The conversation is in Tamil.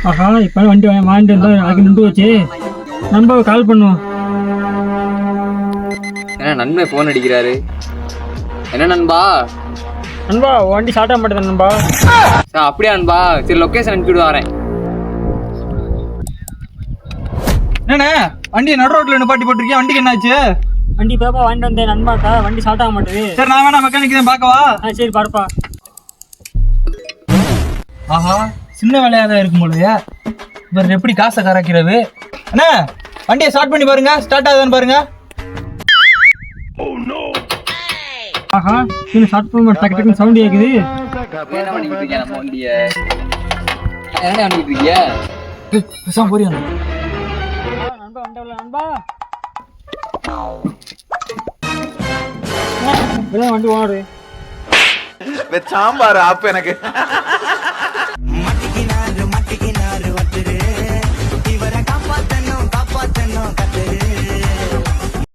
ஆஹா இப்போ வண்டி வாங்கிட்டு இருந்தால் அதுக்கு நின்று வச்சு நண்பாவை கால் பண்ணுவோம். என்ன நண்பன் ஃபோன் அடிக்கிறாரு? என்ன நண்பா? நண்பா வண்டி ஸ்டார்ட் ஆக மாட்டேது நண்பா. சார் அப்படியா நண்பா? சரி லொக்கேஷன் அனுப்பிவிட்டு வரேன். என்னண்ணே வண்டியை நடு ரோட்ல நிப்பாட்டி போட்டிருக்கேன், வண்டிக்கு என்னாச்சு? வண்டி பேப்பா வாங்கிட்டு வந்தேன் நண்பாக்கா, வண்டி ஸ்டார்ட் ஆக மாட்டேது. சரி நான் வேணா மெக்கானிக் தான் பார்க்கவா? சரி பாருப்பா. ஆஹா சின்ன வேலையாக தான் இருக்கும் போலயே. இவர் எப்படி காசை கரைக்கிறது? அண்ணா வண்டியை ஸ்டார்ட் பண்ணி பாருங்க, ஸ்டார்ட் ஆகுதான்னு பாருங்க. ஆஹா இன்னும் ஸ்டார்ட் பண்ண டக்கு டக்குன்னு சவுண்ட் கேட்குது. என்ன பண்ணிக்கிட்டு இருக்கேன் நம்ம வண்டியை? என்ன பண்ணிக்கிட்டு இருக்கிய? பேசாம போறியா? நண்பா வண்டியில் நண்பா வண்டி ஓடுது. சாம்பார் ஆப்பு எனக்கு